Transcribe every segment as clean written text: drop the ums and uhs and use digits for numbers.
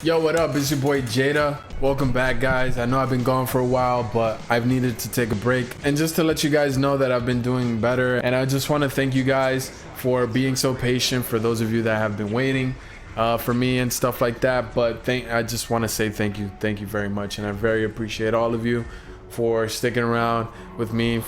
Yo, what up? It's your boy Jadaa. Welcome back, guys. I know I've been gone for a while, but I've needed to take a break. And just to let you guys know that I've been doing better. And I just want to thank you guys for being so patient, for those of you that have been waiting for me and stuff like that. But I just want to say thank you. Thank you very much. And I very appreciate all of you for sticking around with me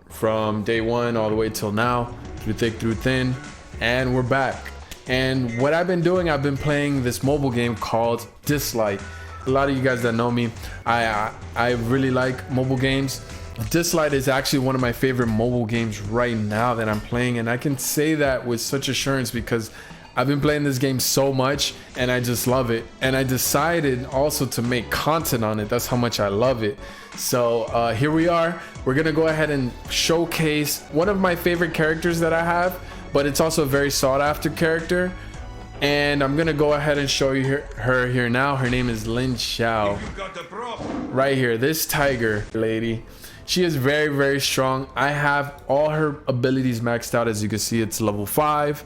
from day one all the way till now, through thick, through thin. And we're back. And what I've been doing, I've been playing this mobile game called Dislyte. A lot of you guys that know me, I really like mobile games. Dislyte is actually one of my favorite mobile games right now that I'm playing, and I can say that with such assurance because I've been playing this game so much and I just love it. And I decided also to make content on it. That's how much I love it. So here we are. We're gonna go ahead and showcase one of my favorite characters that I have, but it's also a very sought after character, and I'm gonna go ahead and show you her here now. Her name is Lin Xiao. Right here, this tiger lady, she is very, very strong. I have all her abilities maxed out. As you can see, it's level 5,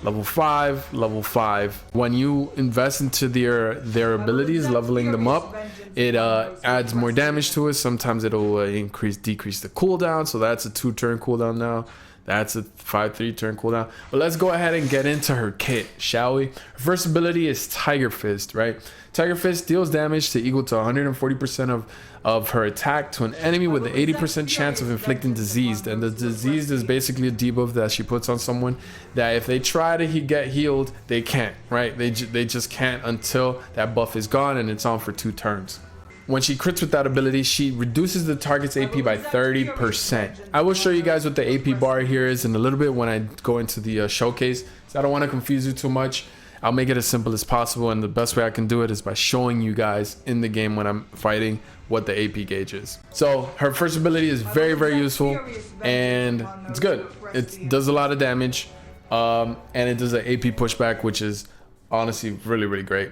level 5, level 5. When you invest into their abilities, leveling them up, it adds more damage to it. Sometimes it'll decrease the cooldown, so that's a 2-turn cooldown now. That's a 5-3 turn cooldown. But let's go ahead and get into her kit, shall we? Her first ability is Tiger Fist, right? Tiger Fist deals damage to equal to 140% of her attack to an enemy with an 80% chance of inflicting disease. And the disease is basically a debuff that she puts on someone that if they try to get healed, they can't, right? They just can't until that buff is gone and it's on for 2 turns. When she crits with that ability, she reduces the target's AP by 30%. I will show you guys what the AP bar here is in a little bit when I go into the showcase. So I don't want to confuse you too much. I'll make it as simple as possible, and the best way I can do it is by showing you guys in the game when I'm fighting what the AP gauge is. So her first ability is very, very useful, and it's good. It does a lot of damage, and it does an AP pushback, which is honestly really, really great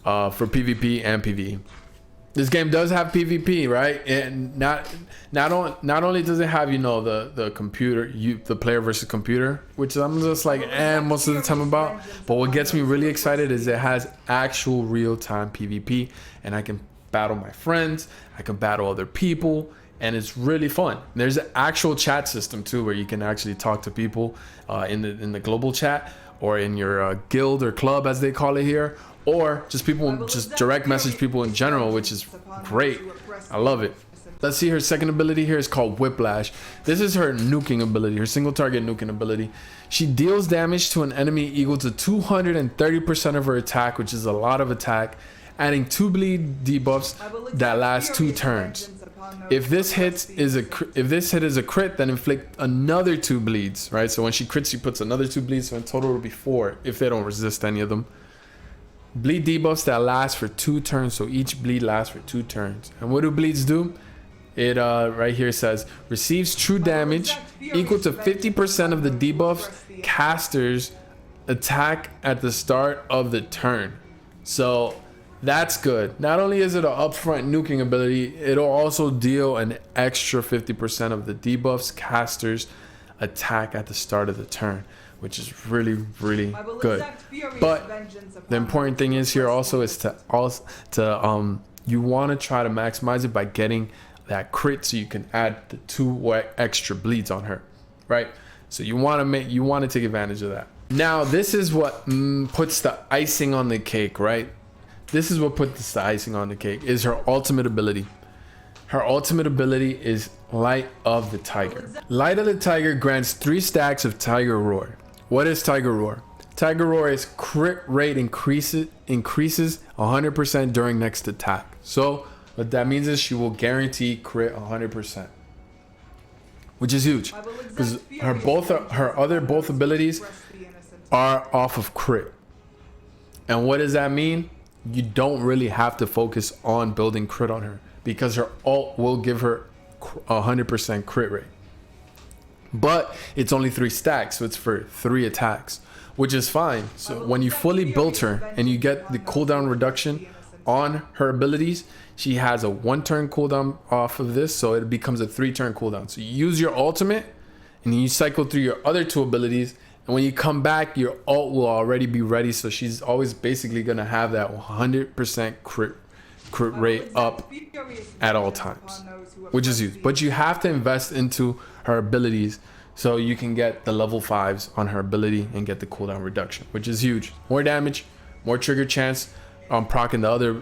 for PvP and PvE. This game does have PvP, right? And not only does it have, you know, the computer, the player versus computer, which I'm just like most of the time about, but what gets me really excited is it has actual real-time PvP, and I can battle my friends, I can battle other people, and it's really fun. There's an actual chat system too, where you can actually talk to people in the global chat, or in your guild or club as they call it here, or just direct message people in general, which is great. I love it. Let's see, her second ability here is called Whiplash. This is her nuking ability, her single target nuking ability. She deals damage to an enemy equal to 230% of her attack, which is a lot of attack, adding 2 bleed debuffs that last 2 turns. If this hit is a crit, then inflict another 2 bleeds, right? So when she crits, she puts another 2 bleeds, so in total it'll be 4 if they don't resist any of them. Bleed debuffs that last for 2 turns, so each bleed lasts for 2 turns. And what do bleeds do? It right here says receives true damage equal to 50% of the debuffs caster's attack at the start of the turn. So that's good. Not only is it an upfront nuking ability, it'll also deal an extra 50% of the debuffs caster's attack at the start of the turn, which is really, really good. But the important thing is here also is you want to try to maximize it by getting that crit, so you can add the 2 extra bleeds on her, right? So you want to take advantage of that. Now this is what puts the icing on the cake, right? This is what puts the icing on the cake, is her ultimate ability. Her ultimate ability is Light of the Tiger. Light of the Tiger grants 3 stacks of Tiger Roar. What is Tiger Roar? Tiger Roar is crit rate increases 100% during next attack. So what that means is she will guarantee crit 100%, which is huge because her other abilities are off of crit. And what does that mean? You don't really have to focus on building crit on her, because her ult will give her 100% crit rate. But it's only 3 stacks, so it's for 3 attacks, which is fine. So when you fully built her and you get the cooldown reduction on her abilities, she has a 1-turn cooldown off of this, so it becomes a 3-turn cooldown. So you use your ultimate and you cycle through your other 2 abilities, And when you come back, your ult will already be ready. So she's always basically gonna have that 100% crit rate up at all times, which is huge. But you have to invest into her abilities so you can get the level 5s on her ability and get the cooldown reduction, which is huge. More damage, more trigger chance on proccing the other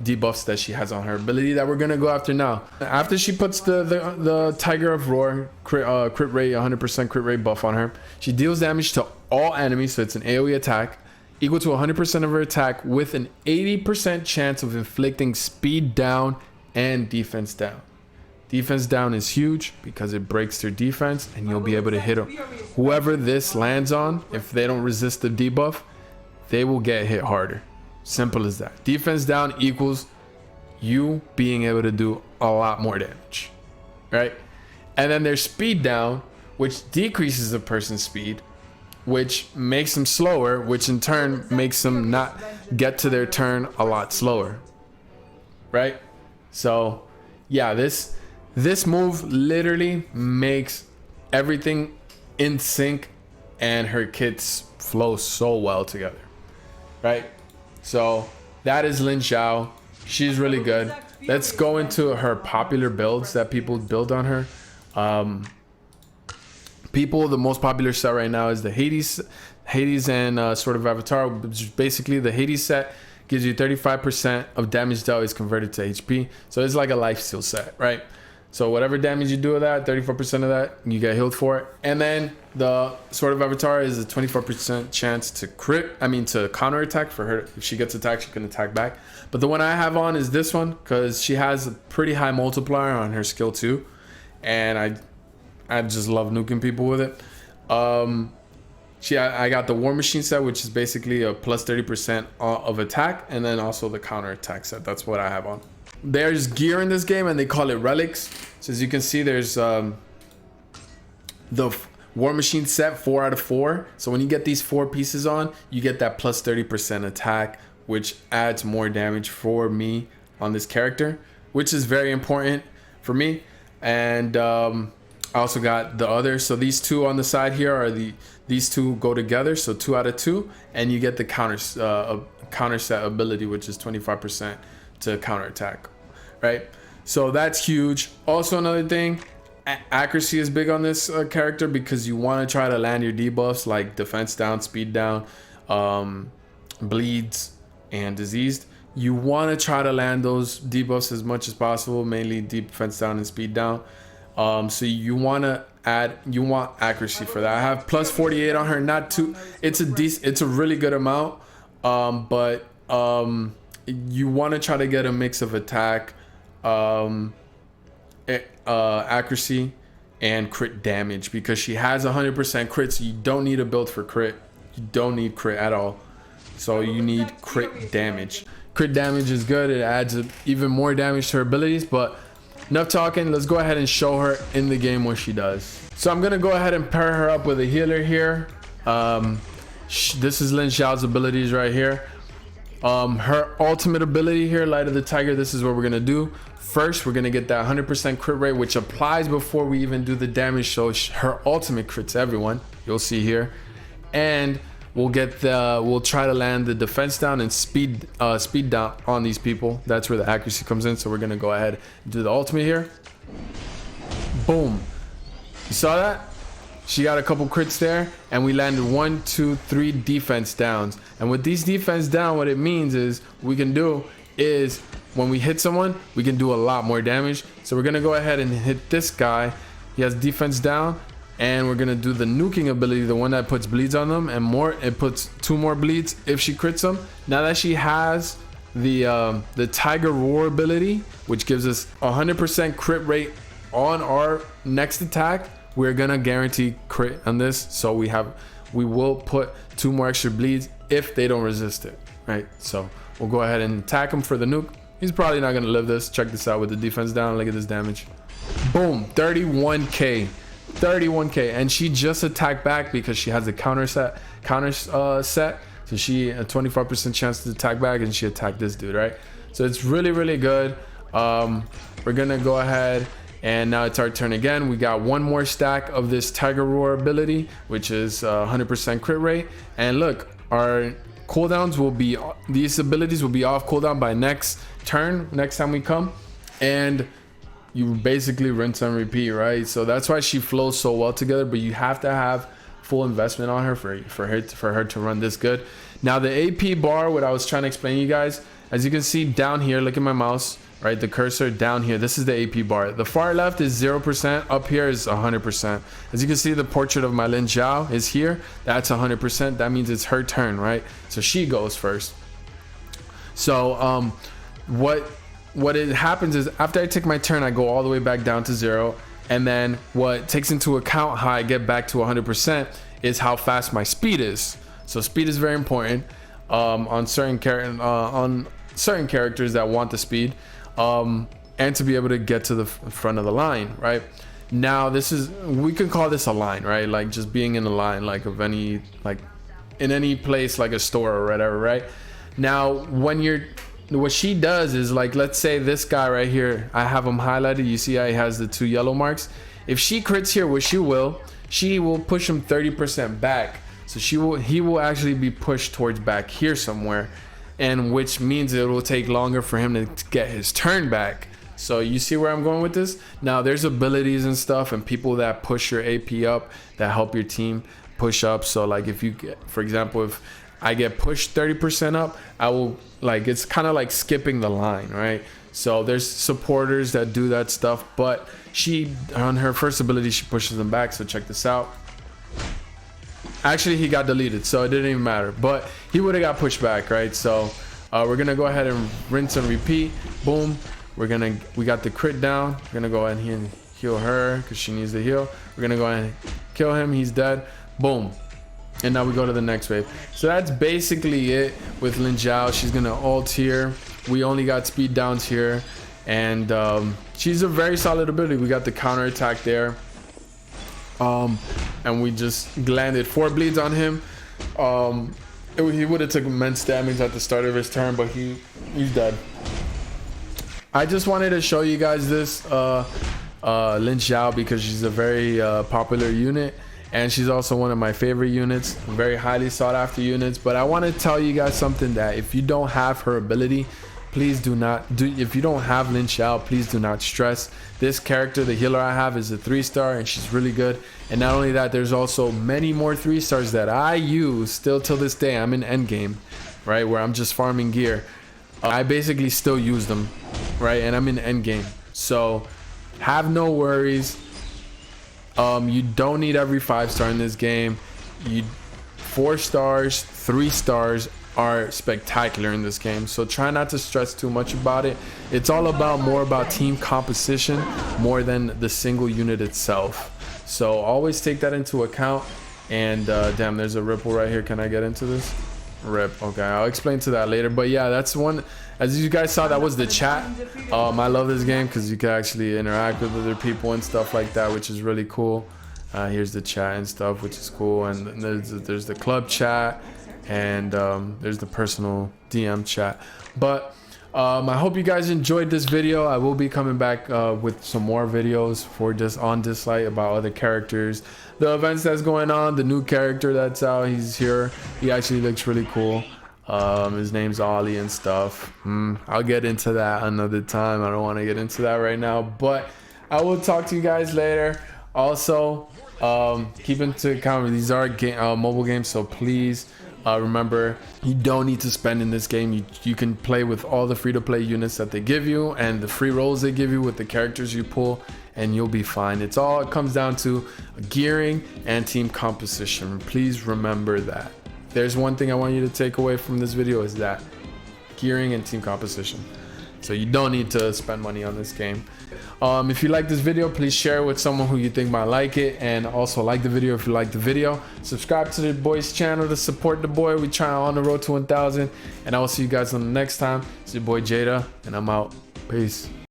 debuffs that she has on her ability that we're gonna go after now. After she puts the Tiger of Roar crit rate, 100% crit rate buff on her, she deals damage to all enemies, so it's an AoE attack equal to 100% of her attack with an 80% chance of inflicting speed down and defense down. Defense down is huge because it breaks their defense and you'll be able to hit them. Whoever this lands on, if they don't resist the debuff, they will get hit harder. Simple as that. Defense down equals you being able to do a lot more damage, right? And then there's speed down, which decreases a person's speed, which makes them slower, which in turn makes them not get to their turn a lot slower, right? So yeah, this move literally makes everything in sync and her kits flow so well together, right? So that is Lin Xiao. She's really good. Let's go into her popular builds that people build on her. The most popular set right now is the Hades and Sword of Avatar, which is basically the Hades set gives you 35% of damage dealt is converted to HP. So it's like a life steal set, right? So whatever damage you do with that, 34% of that, you get healed for it. And then the Sword of Avatar is a 24% chance to to counter attack for her. If she gets attacked, she can attack back. But the one I have on is this one because she has a pretty high multiplier on her skill too. And I just love nuking people with it. I got the War Machine set, which is basically a plus 30% of attack, and then also the counter attack set. That's what I have on. There's gear in this game and they call it relics. So as you can see, there's the War Machine set 4 out of 4. So when you get these 4 pieces on, you get that plus 30% attack, which adds more damage for me on this character, which is very important for me. And I also got the other. So these two on the side here are these two go together. So 2 out of 2, and you get the counter set ability, which is 25% to counter attack, right? So that's huge. Also another thing, accuracy is big on this character because you want to try to land your debuffs like defense down, speed down, bleeds, and diseased. You want to try to land those debuffs as much as possible, mainly defense down and speed down. So you want accuracy for that. I have plus 48 on her, not too, it's a really good amount, but you want to try to get a mix of attack, accuracy, and crit damage because she has 100% crit. So you don't need a build for crit. You don't need crit at all. So you need crit damage. Crit damage is good. It adds even more damage to her abilities, but enough talking. Let's go ahead and show her in the game what she does. So I'm gonna go ahead and pair her up with a healer here. This is Lin Xiao's abilities right here. Her ultimate ability here, Light of the Tiger. This is what we're gonna do. First, we're gonna get that 100% crit rate, which applies before we even do the damage. So her ultimate crits everyone. You'll see here, and we'll try to land the defense down and speed down on these people. That's where the accuracy comes in. So we're gonna go ahead and do the ultimate here. Boom. You saw that? She got a couple crits there, and we landed 1, 2, 3 defense downs. And with these defense down, what it means is we can do is when we hit someone, we can do a lot more damage. So we're gonna go ahead and hit this guy. He has defense down, and we're gonna do the nuking ability, the one that puts bleeds on them, and it puts 2 more bleeds if she crits them. Now that she has the Tiger Roar ability, which gives us 100% crit rate on our next attack, we're gonna guarantee crit on this. So we will put 2 more extra bleeds if they don't resist it, right? So we'll go ahead and attack him for the nuke. He's probably not gonna live this. Check this out with the defense down. Look at this damage. Boom, 31k. And she just attacked back because she has the counter set. So she a 25% chance to attack back, and she attacked this dude, right? So it's really, really good. We're gonna go ahead And now it's our turn again. We got one more stack of this Tiger Roar ability, which is 100% crit rate. And look, our cooldowns will be, these abilities will be off cooldown by next turn, next time we come. And you basically rinse and repeat, right? So that's why she flows so well together, but you have to have full investment on her for her to run this good. Now the AP bar, what I was trying to explain to you guys, as you can see down here, look at my mouse, right? The cursor down here, this is the AP bar. The far left is 0%, up here is 100%. As you can see, the portrait of my Lin Xiao is here. That's 100%. That means it's her turn, right? So she goes first. So what it happens is after I take my turn, I go all the way back down to 0. And then what takes into account how I get back to 100% is how fast my speed is. So speed is very important on certain characters that want the speed, and to be able to get to the front of the line, right? Now we can call this a line, right? Like just being in a line, like of any, like in any place, like a store or whatever, right? Now what she does is, like, let's say this guy right here, I have him highlighted. You see how he has the 2 yellow marks. If she crits here, which she will push him 30% back. So he will actually be pushed towards back here somewhere, and which means it will take longer for him to get his turn back. So you see where I'm going with this? Now there's abilities and stuff and people that push your AP up, that help your team push up. So like if you get, for example, if I get pushed 30% up, I will, like, it's kind of like skipping the line, right? So there's supporters that do that stuff, but she, on her first ability, she pushes them back. So check this out. Actually, he got deleted, so it didn't even matter, but he would have got pushed back, right? So we're gonna go ahead and rinse and repeat. Boom. We got the crit down. We're gonna go ahead and heal her because she needs the heal. We're gonna go ahead and kill him. He's dead. Boom. And now we go to the next wave. So that's basically it with Lin Xiao. She's gonna ult here. We only got speed downs here, and she's a very solid ability. We got the counter attack there, and we just landed 4 bleeds on him. He would have took immense damage at the start of his turn, but he's dead. I just wanted to show you guys this Lin Xiao because she's a very popular unit. And she's also one of my favorite units, very highly sought after units. But I want to tell you guys something, that if you don't have her ability, please do not if you don't have Lin Xiao, please do not stress. This character, the healer I have, is a 3-star and she's really good. And not only that, there's also many more 3-stars that I use still till this day. I'm in endgame, right, where I'm just farming gear. I basically still use them, right, and I'm in endgame. So have no worries. You don't need every 5-star in this game. 4 stars, 3 stars are spectacular in this game, so try not to stress too much about it. It's all about more about team composition more than the single unit itself, so always take that into account. And damn, there's a ripple right here. Can I get into this? Rip. Okay, I'll explain to that later. But yeah, that's one. As you guys saw, that was the chat. I love this game because you can actually interact with other people and stuff like that, which is really cool. Here's the chat and stuff, which is cool. And there's the club chat, and there's the personal DM chat. But I hope you guys enjoyed this video. I will be coming back with some more videos for just on Dislyte about other characters, the events that's going on, the new character that's out. He's here. He actually looks really cool. His name's Ollie and stuff. I'll get into that another time. I don't want to get into that right now, but I will talk to you guys later. Also, keep into account, these are mobile games, so please remember, you don't need to spend in this game. You can play with all the free-to-play units that they give you and the free rolls they give you with the characters you pull, and you'll be fine. It comes down to gearing and team composition. Please remember that. There's one thing I want you to take away from this video, is that gearing and team composition. So you don't need to spend money on this game. If you like this video, please share it with someone who you think might like it, and also like the video if you like the video. Subscribe to the boy's channel to support the boy. We're trying on the road to 1,000, and I will see you guys on the next time. It's your boy Jadaa, and I'm out. Peace.